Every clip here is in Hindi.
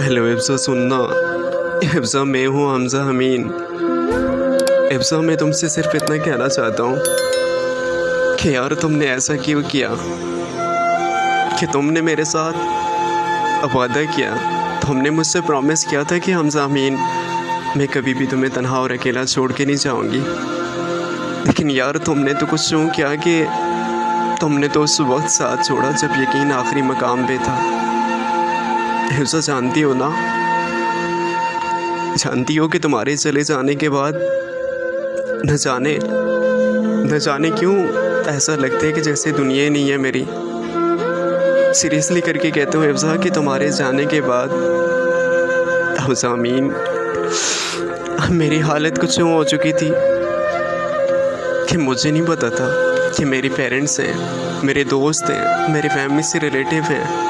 हेलो इब्जा, सुनना। इब्जा, मैं हूँ हमजा अमीन। इब्जा, मैं तुमसे सिर्फ इतना कहना चाहता हूँ कि यार तुमने ऐसा क्यों किया कि तुमने मेरे साथ वादा किया, तुमने मुझसे प्रॉमिस किया था कि हमजा अमीन मैं कभी भी तुम्हें तन्हा और अकेला छोड़ के नहीं जाऊँगी। लेकिन यार तुमने तो कुछ यूँ किया कि तुमने तो उस वक्त साथ छोड़ा जब यकीन आखिरी मकाम पे था। हिफ्ज़ा, जानती हो ना, जानती हो कि तुम्हारे चले जाने के बाद न जाने क्यों ऐसा लगता है कि जैसे दुनिया ही नहीं है मेरी। सीरियसली करके कहता हूँ हिफ्ज़ा कि तुम्हारे जाने के बाद हमजा अमीन मेरी हालत कुछ यूँ हो चुकी थी कि मुझे नहीं पता था कि मेरे पेरेंट्स हैं, मेरे दोस्त हैं, मेरे फैमिली से रिलेटिव हैं।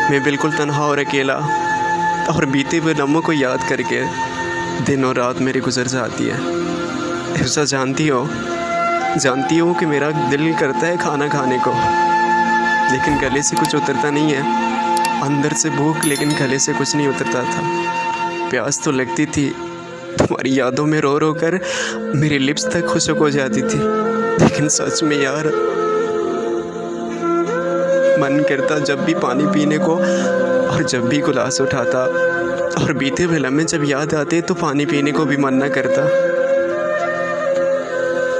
मैं बिल्कुल तन्हा और अकेला और बीते हुए लम्हों को याद करके दिन और रात मेरी गुजर जाती है। हिफ्ज़ा, जानती हो कि मेरा दिल करता है खाना खाने को, लेकिन गले से कुछ उतरता नहीं है। अंदर से भूख, लेकिन गले से कुछ नहीं उतरता था। प्यास तो लगती थी, तुम्हारी यादों में रो रो कर मेरी लिप्स तक खुशक हो जाती थी। लेकिन सच में यार मन करता जब भी पानी पीने को, और जब भी गिलास उठाता और बीते हुए लम्हे जब याद आते तो पानी पीने को भी मन न करता।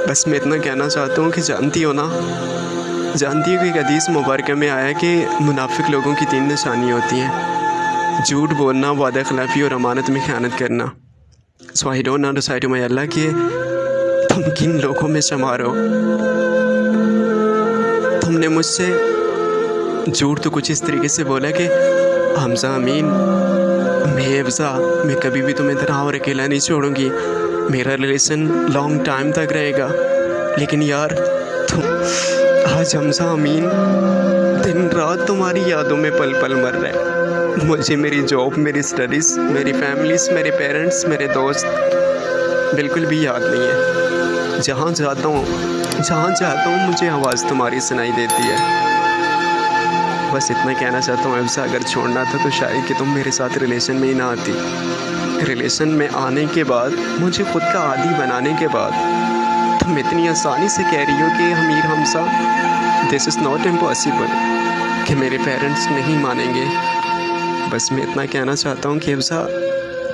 बस मैं इतना कहना चाहता हूँ कि जानती हो कि एक हदीस मुबारक में आया कि मुनाफिक लोगों की 3 निशानियाँ होती हैं: झूठ बोलना, वादा खिलाफी और अमानत में ख़यानत करना। So I don't know decide to my Allah कि तुम किन लोगों में शुमार हो। तुमने मुझसे झूठ तो कुछ इस तरीके से बोला कि हमजा अमीन मैं कभी भी तुम्हें तन्हा और अकेला नहीं छोड़ूंगी, मेरा रिलेशन लॉन्ग टाइम तक रहेगा। लेकिन यार तुम आज हमजा अमीन दिन रात तुम्हारी यादों में पल पल मर रहे हैं। मुझे मेरी जॉब, मेरी स्टडीज़, मेरी फैमिलीज़, मेरे पेरेंट्स, मेरे दोस्त बिल्कुल भी याद नहीं है। जहाँ जाता हूँ मुझे आवाज़ तुम्हारी सुनाई देती है। बस इतना कहना चाहता हूँ हिफ्ज़ा, अगर छोड़ना था तो शायद कि तुम मेरे साथ रिलेशन में ही ना आती। रिलेशन में आने के बाद, मुझे ख़ुद का आदी बनाने के बाद तुम इतनी आसानी से कह रही हो कि Amir Hamza this is not impossible, कि मेरे पेरेंट्स नहीं मानेंगे। बस मैं इतना कहना चाहता हूँ कि हिफ्ज़ा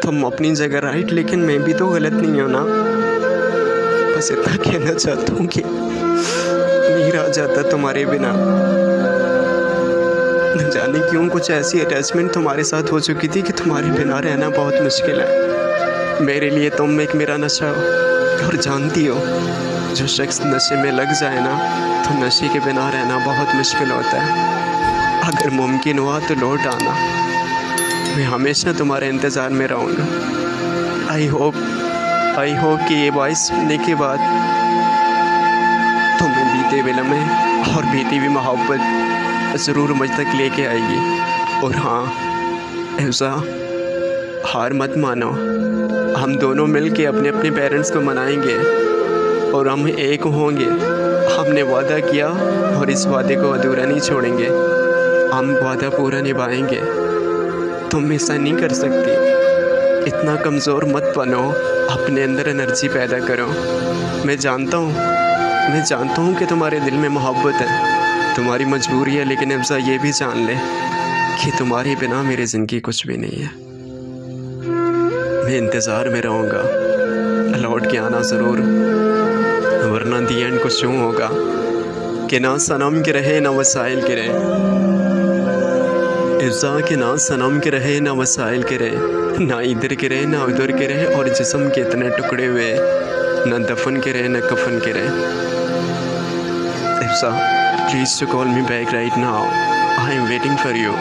तुम अपनी जगह राइट, लेकिन मैं भी तो गलत नहीं हूँ ना। बस इतना कहना चाहता हूँ कि नहीं रह जाता तुम्हारे बिना। न जाने क्यों कुछ ऐसी अटैचमेंट तुम्हारे साथ हो चुकी थी कि तुम्हारे बिना रहना बहुत मुश्किल है। मेरे लिए तुम एक मेरा नशा हो, और जानती हो जो शख्स नशे में लग जाए ना तो नशे के बिना रहना बहुत मुश्किल होता है। अगर मुमकिन हुआ तो लौट आना, मैं हमेशा तुम्हारे इंतज़ार में रहूँगा। आई होप कि ये वॉइस सुनने के बाद तुम्हें बीते हुए लम्हे और बीती हुई मोहब्बत ज़रूर मुझ तक लेके आएगी। और हाँ हिफ्ज़ा, हार मत मानो, हम दोनों मिल के अपने अपने पेरेंट्स को मनाएंगे और हम एक होंगे। हमने वादा किया और इस वादे को अधूरा नहीं छोड़ेंगे, हम वादा पूरा निभाएंगे। तुम ऐसा नहीं कर सकती, इतना कमज़ोर मत बनो, अपने अंदर एनर्जी पैदा करो। मैं जानता हूँ कि तुम्हारे दिल में मोहब्बत है, तुम्हारी मजबूरी है, लेकिन हिफ्ज़ा ये भी जान ले कि तुम्हारे बिना मेरी ज़िंदगी कुछ भी नहीं है। मैं इंतज़ार में रहूँगा, लौट के आना ज़रूर, वरना दी एंड कुछ यूँ होगा कि ना सनम के रहे ना वसाइल के रहे। हिफ्ज़ा, के ना सनम के रहे ना वसाइल के रहे, ना इधर के रहे ना उधर के रहे, और जिस्म के इतने टुकड़े हुए, ना दफन के रहे ना कफन के रहे। हिफ्ज़ा, please to call me back right now. I am waiting for you.